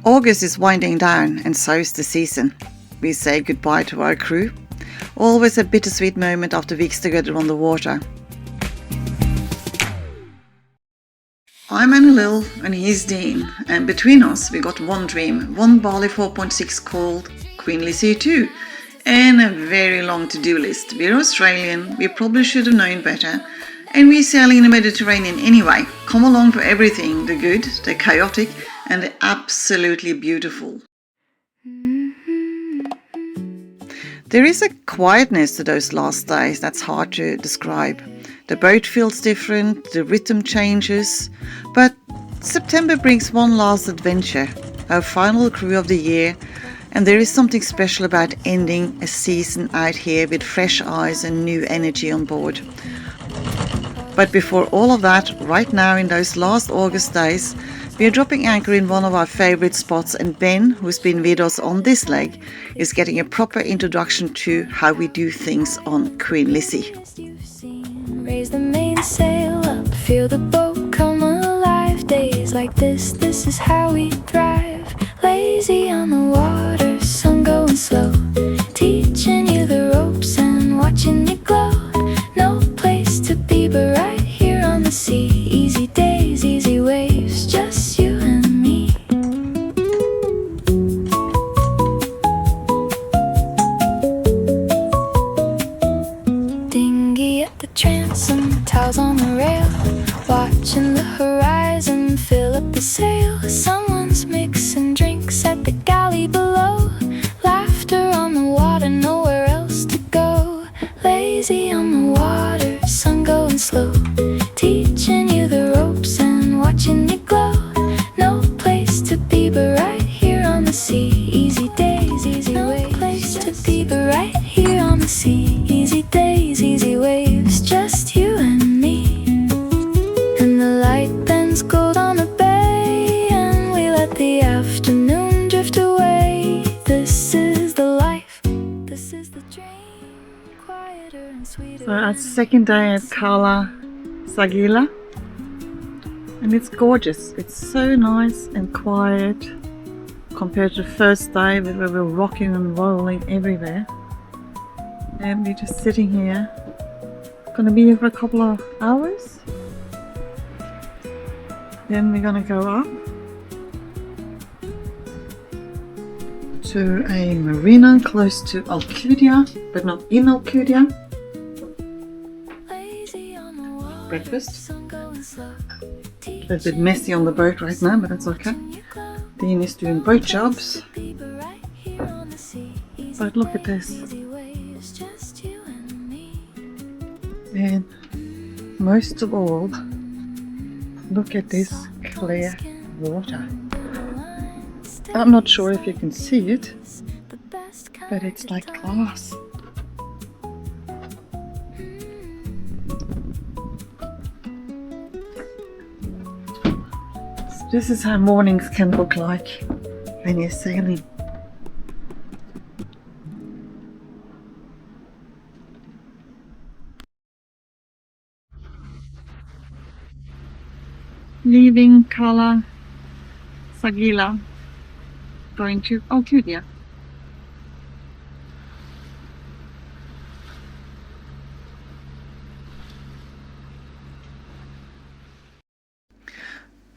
August is winding down and so is the season. We say goodbye to our crew. Always a bittersweet moment after weeks together on the water. I'm Anne-Lill and he's Dean, and between us we got one dream, one Bali 4.6 called Queen Lizzy 2, and a very long to-do list. We're Australian, we probably should have known better, and we're sailing in the Mediterranean anyway. Come along for everything, the good, the chaotic, and the absolutely beautiful. There is a quietness to those last days that's hard to describe. The boat feels different, the rhythm changes, but September brings one last adventure, our final crew of the year, and there is something special about ending a season out here with fresh eyes and new energy on board. But before all of that, right now in those last August days, we are dropping anchor in one of our favourite spots, and Ben, who's been with us on this leg, is getting a proper introduction to how we do things on Queen Lizzy. Raise the mainsail up, feel the boat come alive. Days like this is how we thrive. Lazy on the water, sun going slow, teaching you the ropes and watching you glow. No place to be but right here on the sea. Easy days, easy waves, just you and me. Dinghy at the transom, towels on the rail, watching the horizon fill up the sail. Someone's mixing drinks at the galley below. Laughter on the water, nowhere else to go. Lazy on the water, sun going slow, teaching you the ropes and watching you glow. No place to be but right here on the sea. Easy days, easy waves. No place to be but right here on the sea. Easy days, easy waves, just you and me. And the light bends gold on the bay, and we let the afternoon drift away. This is the life, this is the dream, quieter and sweeter. So our second day at Cala Sagila, and it's gorgeous. It's so nice and quiet compared to the first day where we were rocking and rolling everywhere. And we're just sitting here. Gonna be here for a couple of hours. Then we're gonna go up to a marina close to Alcudia, but not in Alcudia. Breakfast. A little bit messy on the boat right now, but that's okay. Dean is doing boat jobs. But look at this. And most of all, look at this clear water. I'm not sure if you can see it, but it's like glass. This is how mornings can look like when you're sailing. Leaving Cala Sagila, going to Alcudia.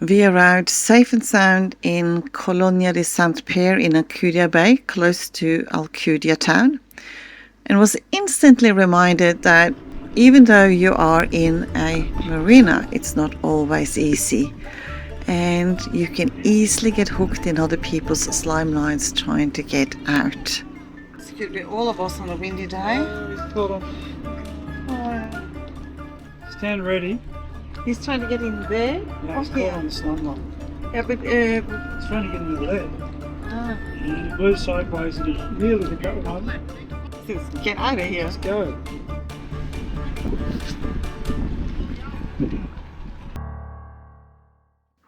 We arrived safe and sound in Colonia de Sant Pere in Alcudia Bay, close to Alcudia town, and was instantly reminded that even though you are in a marina, it's not always easy, and you can easily get hooked in other people's slime lines trying to get out. This could be all of us on a windy day. Stand ready. He's trying to get in there. No, he's caught on the slime line. Yeah, but He's trying to get in the lead. And he blew sideways and he really the gut one. Get out of here. Let's go.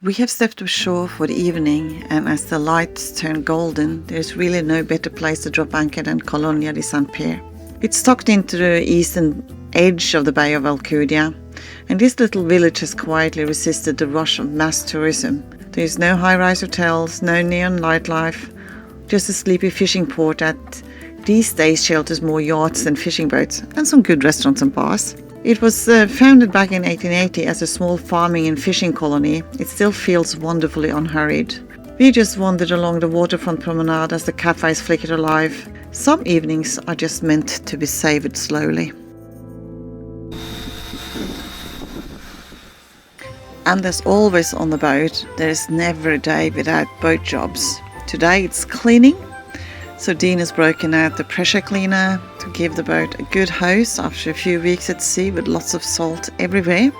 We have stepped ashore for the evening, and as the lights turn golden, there's really no better place to drop anchor than Colonia de Sant Pere. It's tucked into the eastern edge of the Bay of Alcudia, and this little village has quietly resisted the rush of mass tourism, There's no high-rise hotels, no neon nightlife, just a sleepy fishing port that these days shelters more yachts than fishing boats, and some good restaurants and bars. It was founded back in 1880 as a small farming and fishing colony. It still feels wonderfully unhurried. We just wandered along the waterfront promenade as the cafes flickered alive. Some evenings are just meant to be savoured slowly. And as always on the boat, there is never a day without boat jobs. Today it's cleaning, so Dean has broken out the pressure cleaner to give the boat a good hose after a few weeks at sea with lots of salt everywhere.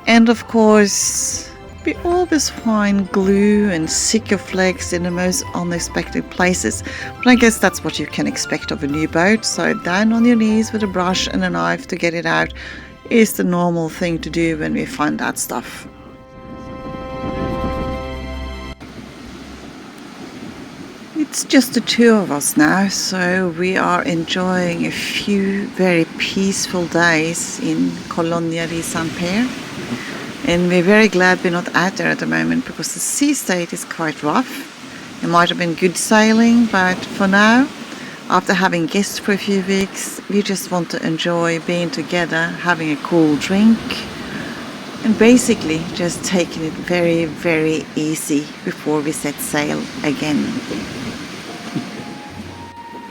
And of course, we always find glue and sticker flakes in the most unexpected places. But I guess that's what you can expect of a new boat. So down on your knees with a brush and a knife to get it out is the normal thing to do when we find that stuff. It's just the two of us now, so we are enjoying a few very peaceful days in Colonia di San Per. And we're very glad we're not out there at the moment because the sea state is quite rough. It might have been good sailing, but for now, after having guests for a few weeks, we just want to enjoy being together, having a cool drink, and basically just taking it very, very easy before we set sail again.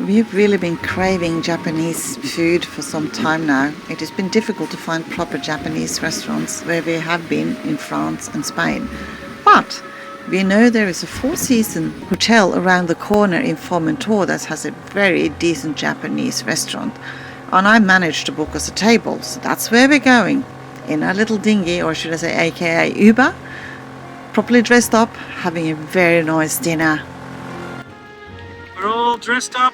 We've really been craving Japanese food for some time now. It has been difficult to find proper Japanese restaurants where we have been in France and Spain. But we know there is a four-season hotel around the corner in Formentor that has a very decent Japanese restaurant. And I managed to book us a table, so that's where we're going. In our little dinghy, or should I say aka Uber, properly dressed up, having a very nice dinner. We're all dressed up,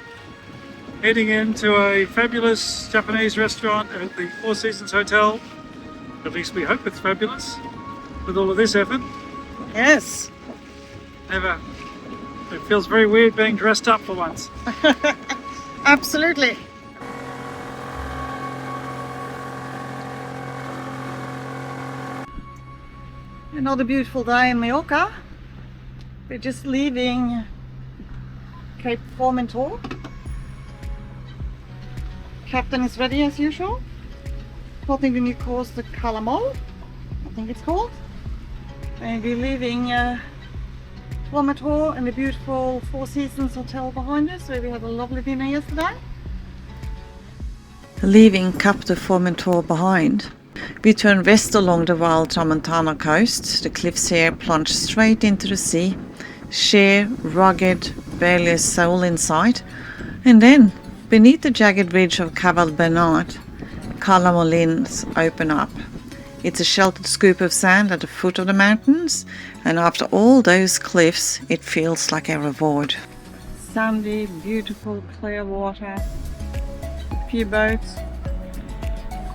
heading into a fabulous Japanese restaurant at the Four Seasons Hotel. At least we hope it's fabulous with all of this effort. Yes. It feels very weird being dressed up for once. Absolutely. Another beautiful day in Mallorca. We're just leaving Cape Formentor. Captain is ready as usual. Plotting the new course to Calamol, I think it's called. And we're leaving Formentor and the beautiful Four Seasons Hotel behind us, where we had a lovely dinner yesterday. Leaving Cap de Formentor behind, we turn west along the wild Tramontana coast. The cliffs here plunge straight into the sea, sheer, rugged, barely a soul in sight. And then, beneath the jagged ridge of Cabal Bernard, Cala Molins open up. It's a sheltered scoop of sand at the foot of the mountains, and after all those cliffs, it feels like a reward. Sandy, beautiful, clear water, a few boats,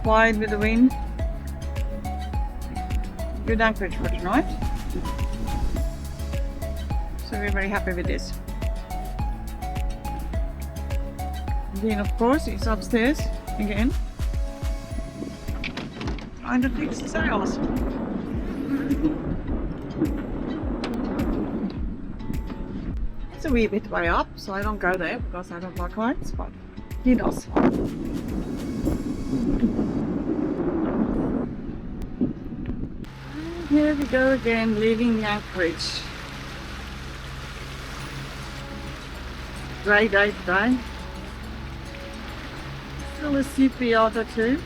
quiet with the wind. Good anchorage for tonight. So we're very happy with this. Dean, of course, is upstairs again, trying to fix the sails. It's a wee bit way up, so I don't go there because I don't like heights, but he does. And here we go again, leaving the anchorage. Great day today. Still a sleepy out or two,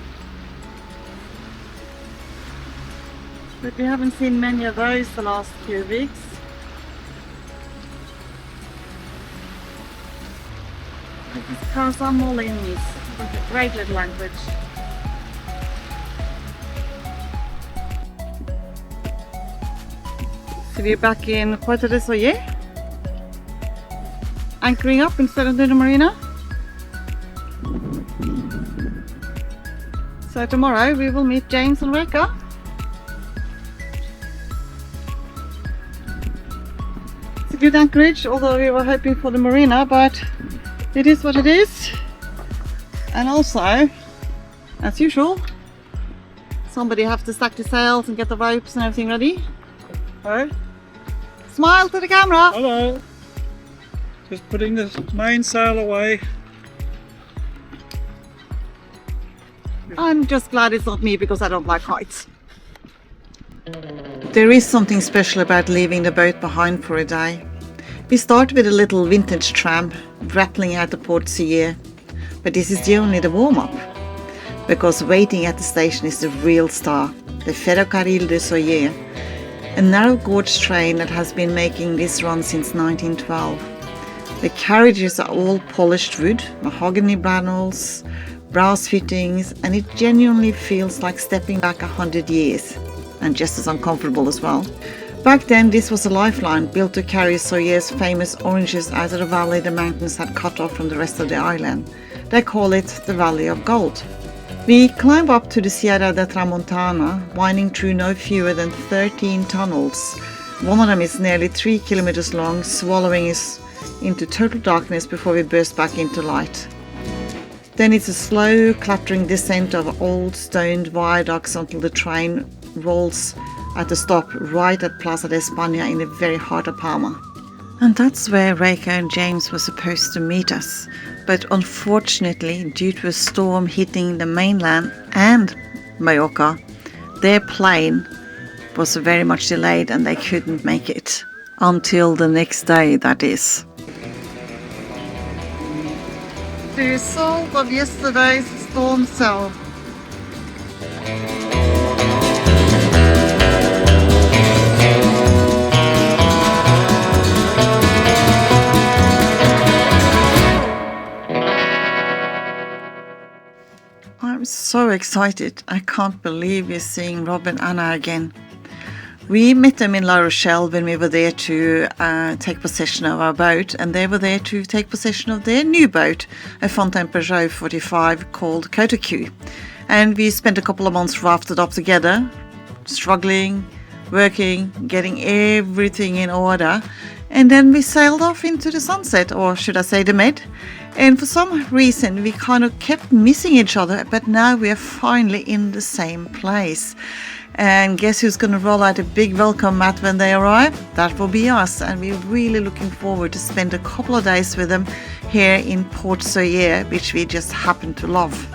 but we haven't seen many of those the last few weeks. This is Casa Molins, it's a great little language. So we're back in Port de Sóller, anchoring up instead of the marina. So tomorrow we will meet James and Reika. It's a good anchorage, although we were hoping for the marina, but it is what it is. And also, as usual, Somebody have to stack the sails and get the ropes and everything ready. Hello. Smile to the camera. Hello. Just putting the mainsail away. I'm just glad it's not me because I don't like heights. There is something special about leaving the boat behind for a day. We start with a little vintage tram rattling out the Port de Sóller, but this is only the warm-up, because waiting at the station is the real star, the Ferrocarril de Sóller, a narrow gauge train that has been making this run since 1912. The carriages are all polished wood, mahogany panels, brass fittings, and it genuinely feels like stepping back 100 years, and just as uncomfortable as well. Back then this was a lifeline built to carry Sóller's famous oranges out of the valley the mountains had cut off from the rest of the island. They call it the Valley of Gold. We climb up to the Sierra de Tramontana, winding through no fewer than 13 tunnels. One of them is nearly 3 kilometers long, swallowing us into total darkness before we burst back into light. Then it's a slow, clattering descent of old stoned viaducts until the train rolls at a stop right at Plaza de España in the very heart of Palma. And that's where Reika and James were supposed to meet us. But unfortunately, due to a storm hitting the mainland and Mallorca, their plane was very much delayed and they couldn't make it. Until the next day, that is. The result of yesterday's storm cell. I'm so excited. I can't believe we're seeing Rob and Anna again. We met them in La Rochelle when we were there to take possession of our boat, and they were there to take possession of their new boat, a Fontaine Peugeot 45 called Côte. And we spent a couple of months rafted up together, struggling, working, getting everything in order. And then we sailed off into the sunset, or should I say the Med. And for some reason we kind of kept missing each other, but now we are finally in the same place. And guess who's going to roll out a big welcome mat when they arrive? That will be us, and we're really looking forward to spend a couple of days with them here in Port de Sóller, which we just happen to love.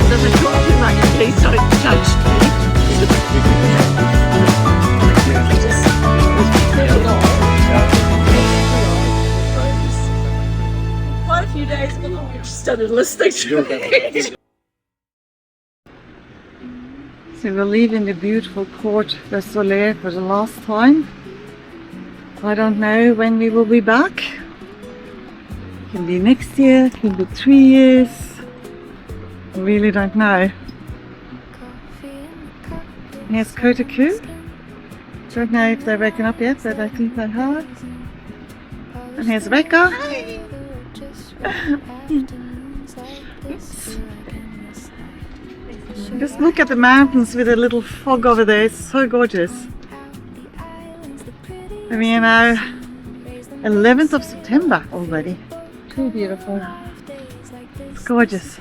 Does it talk to like please don't judge me? Quite a few days ago we started listening to it. So we're leaving the beautiful Port de Sóller for the last time. I don't know when we will be back. It can be next year, it can be 3 years. I really don't know. Here's Côte. Don't know if they're waking up yet, but I think they have. And here's Reika. Just look at the mountains with a little fog over there. It's so gorgeous. I mean, you know, 11th of September already. Too beautiful. It's gorgeous.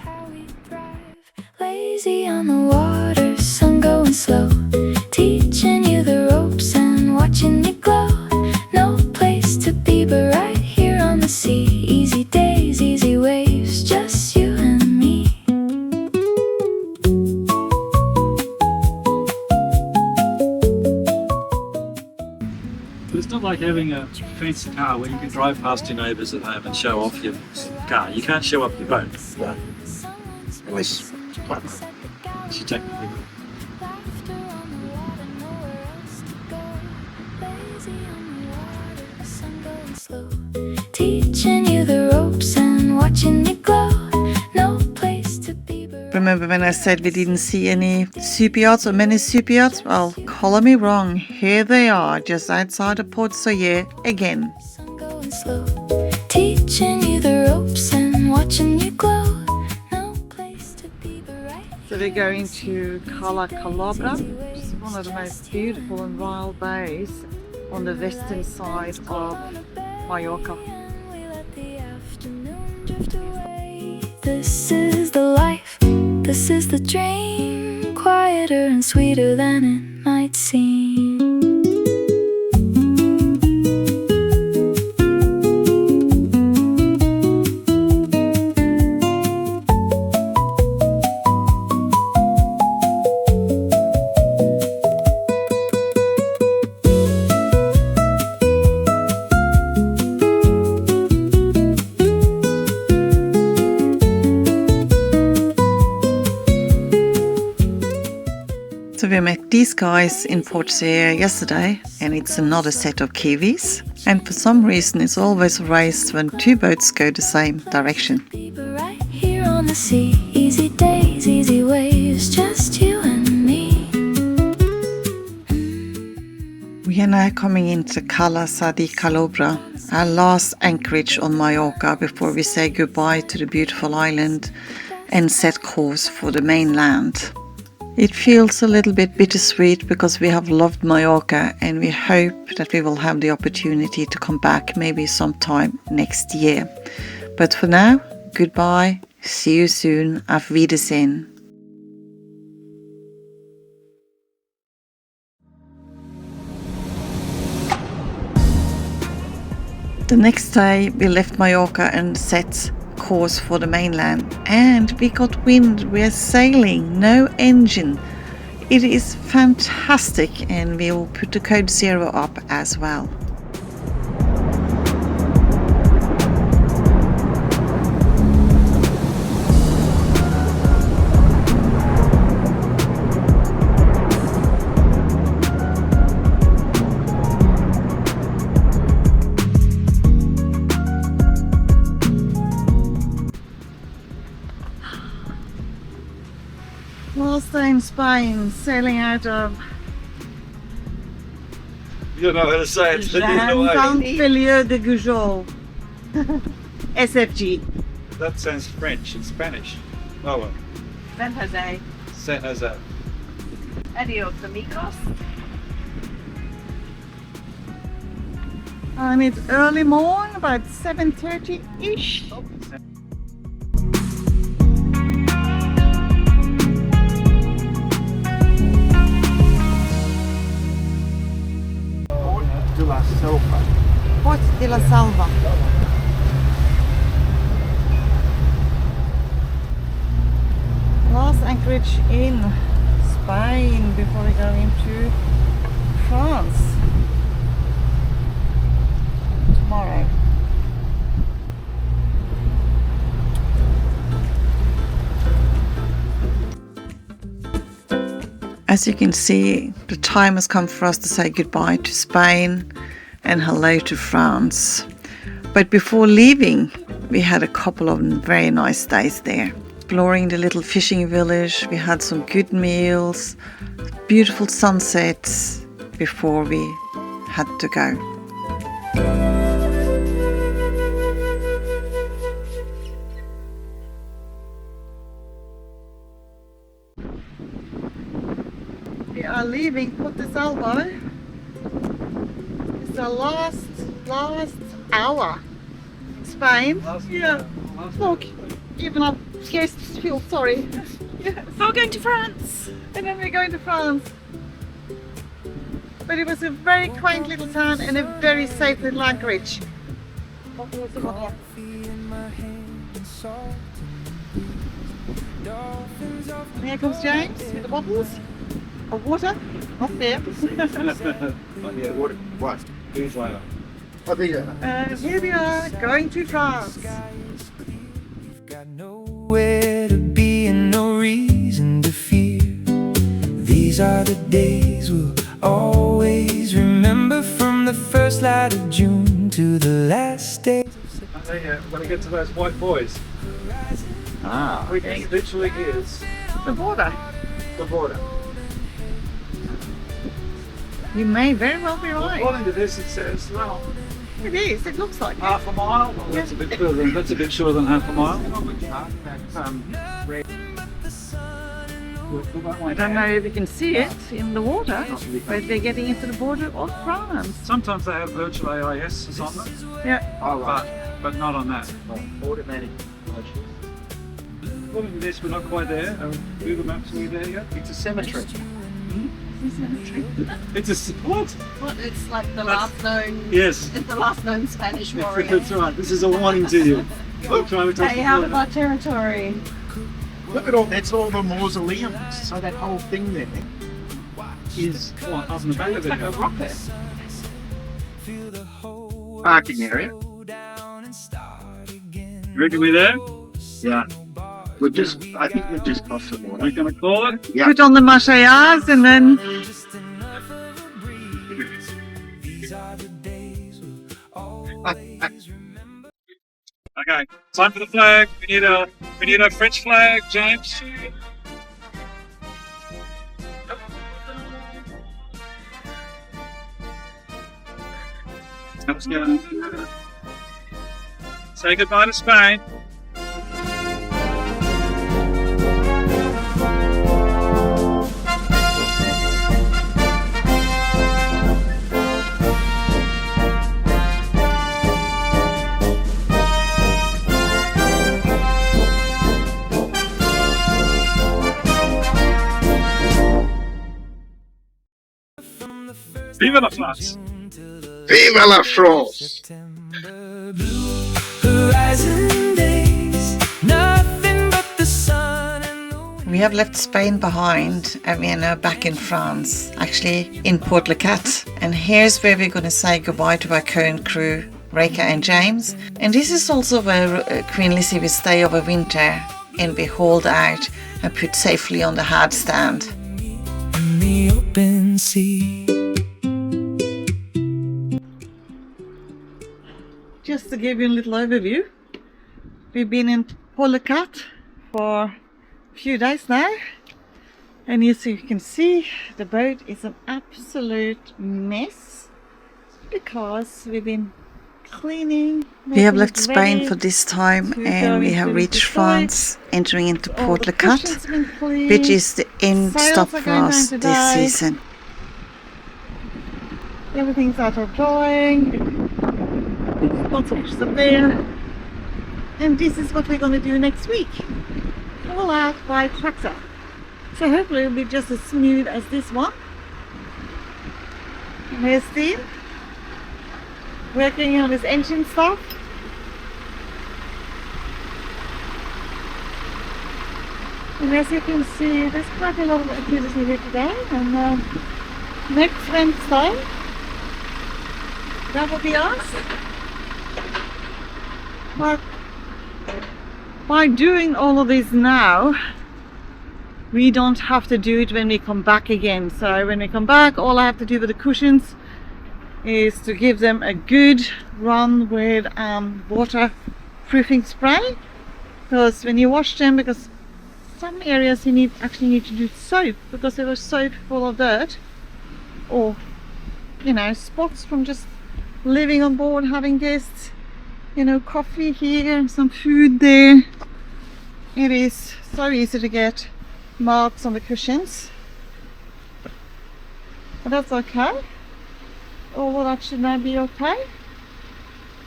Lazy on the water, sun going slow, teaching you the ropes and watching you glow. No place to be but right here on the sea. Easy days, easy waves, just you and me. It's not like having a fancy car where you can drive past your neighbours at home and show off your car. You can't show up your boat. Unless you technically will. Teaching you the ropes and watching you glow. No place to be but Remember when I said we didn't see any super yachts or many super yachts? Well, color me wrong. Here they are, just outside of Port de Sóller again. sun going slow. Teaching you the ropes and watching you glow. No place to be but right. So we're going to Cala Calabra, which is one of the most beautiful and wild bays on the western side of Mallorca. We let the afternoon drift away. This is the life, this is the dream, quieter and sweeter than it might seem. So we met these guys in Port de Sóller yesterday, and it's another set of Kiwis. And for some reason it's always a race when two boats go the same direction. Right here on the sea, easy days, easy waves, just you and me. We are now coming into Cala Sadi Calobra, our last anchorage on Mallorca before we say goodbye to the beautiful island and set course for the mainland. It feels a little bit bittersweet because we have loved Mallorca and we hope that we will have the opportunity to come back maybe sometime next year. But for now, goodbye, see you soon, auf Wiedersehen. The next day we left Mallorca and set course for the mainland, and we got wind. We are sailing, no engine. It is fantastic, and we will put the code 0 up as well. Last day in Spain, sailing out of You don't know how to say it. Jean-Filieu de Goujon. SFG. That sounds French in Spanish. Oh well. San Jose. San Jose. Adios, amigos. And it's early morn, about 7:30-ish. Port de la Salva. Last anchorage in Spain before we go into France tomorrow. As you can see, the time has come for us to say goodbye to Spain and hello to France. But before leaving, we had a couple of very nice days there. Exploring the little fishing village, we had some good meals, beautiful sunsets before we had to go. We are leaving Port de Sóller. It's the last hour in Spain. Look, even our guests feel sorry. Yes. We're going to France. And then we're going to France. But it was a very quaint little town and a very safe little anchorage. Here comes James with the bottles of water. Up there. Yeah, water. What? These later. And here we are going to France. Got nowhere to be and no reason to fear. These are the days we'll always remember, from the first light of June to the last day. When I get to those white boys. It literally is The border. the border. You may very well be right. According to this, it says, well, It is. It looks like it. half a mile. Well, that's a bit shorter than half a mile. I don't know if you can see it in the water, but they're getting into the border of France. Sometimes they have virtual AIS on them, Yeah. but not on that. Automatic. According to this, we're not quite there. Google Maps, are we there yet? It's a cemetery. It's a what? What? It's like the last known. Yes. It's the last known Spanish warrior. That's right. This is a warning to you. Stay out of our territory. Look at all, that's all the mausoleums. So that whole thing there is What, up in the back of It's it? like a rocket. parking area. You reckon we're there? Yeah. I think we're just crossed the water. We're going to call it? Yeah. Put on the mashayas and then Okay, time for the flag. We need a French flag, James. Let's go. Say goodbye to Spain. Viva la France! Viva la France! Horizon days, nothing but the sun and the we have left Spain behind and we are now back in France, actually in Port Leucate. And here's where we're going to say goodbye to our current crew, Reika and James. And this is also where Queen Lizzy will stay over winter and be hauled out and put safely on the hardstand. in the open sea. Just to give you a little overview, we've been in Port Leucate for a few days now, and as you can see, the boat is an absolute mess because we've been cleaning. We have making left it Spain ready for this time to and go we have into reached the France, entering into All Port the Leucate, cushions been cleaned. which is the end Sails stop are for going us down this today. season. Everything's out of drawing. Lots of stuff there. And this is what we're going to do next week. All out by tractor. So hopefully it'll be just as smooth as this one. And there's Steve working on his engine stuff. And as you can see, there's quite a lot of activity here today. And next Wednesday, that will be us. But by doing all of this now, we don't have to do it when we come back again. So when we come back, all I have to do with the cushions is to give them a good run with waterproofing spray. Because when you wash them, because some areas you actually need to do soap, because there was soap full of dirt, or spots from just living on board, having guests. Coffee here, some food there. It is so easy to get marks on the cushions, but that's okay. All of that should now be okay.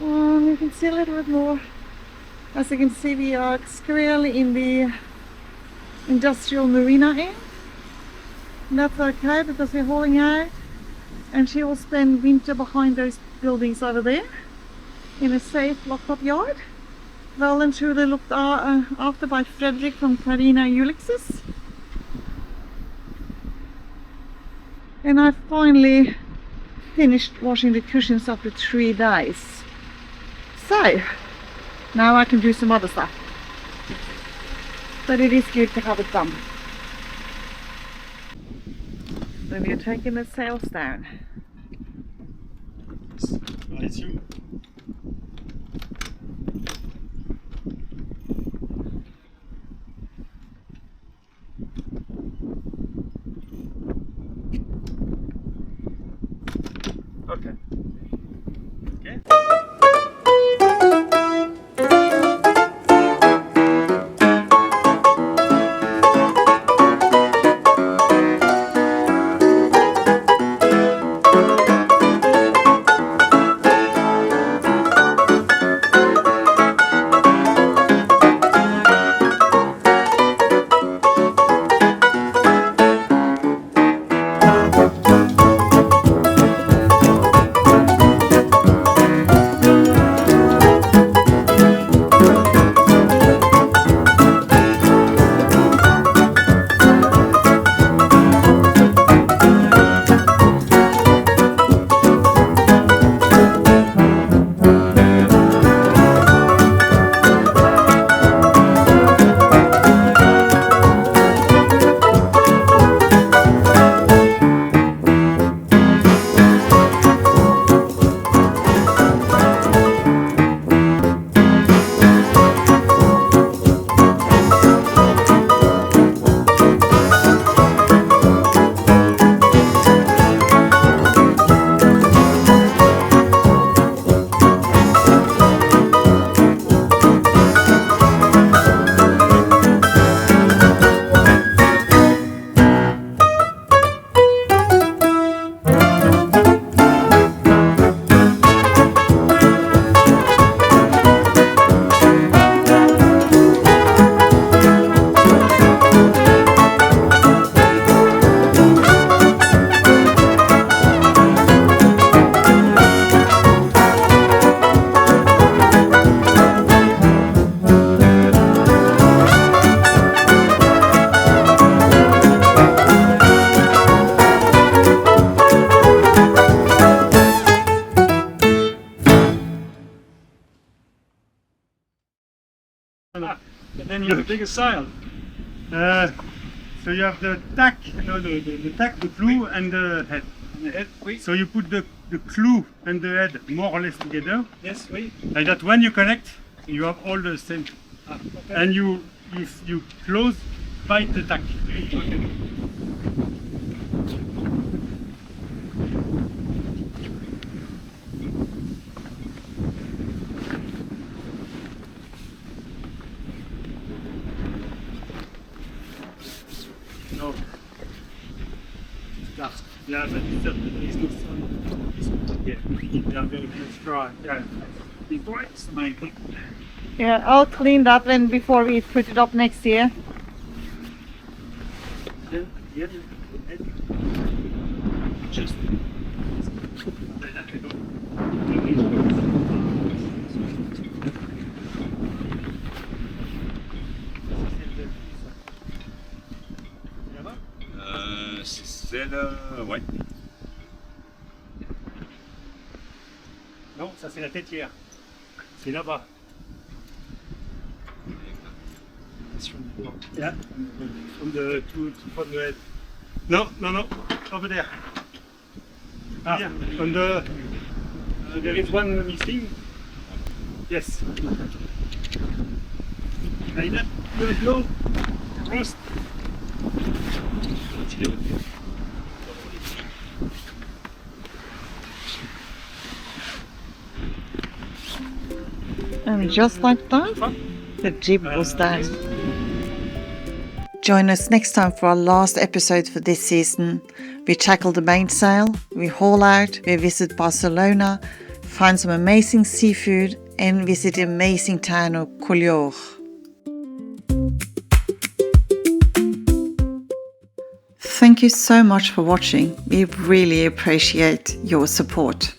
You can see a little bit more. As you can see, we are squarely in the industrial marina end. And that's okay because we're hauling out, and she will spend winter behind those buildings over there in a safe locked-up yard, well and truly looked after by Frederick from Carina Ulysses. And I finally finished washing the cushions after 3 days. So now I can do some other stuff. But it is good to have it done. So we're taking the sails down. Okay. then you have a bigger sail. So you have the tack, the tack, the clew, and the head. And the head, oui. So you put the clew and the head more or less together. Yes, oui. Like that, when you connect, you have all the same. Ah, okay. And you close by the tack. Okay. No. Dark. Yeah, but it's no sun. Yeah, it's dry. Yeah, it's dry. It's the main thing. Yeah, I'll clean that then before we put it up next year. Then the other head, just C'est celle, ouais. non, ça c'est la têtière. C'est là-bas. Yeah, from the head. No, over there. Ah, Yeah, on the, there is one missing. Yes. like that. Good, go. Rust. And just like that, the jib was down. Join us next time for our last episode for this season. We tackle the mainsail, we haul out, we visit Barcelona, find some amazing seafood, and visit the amazing town of Collioure. Thank you so much for watching. We really appreciate your support.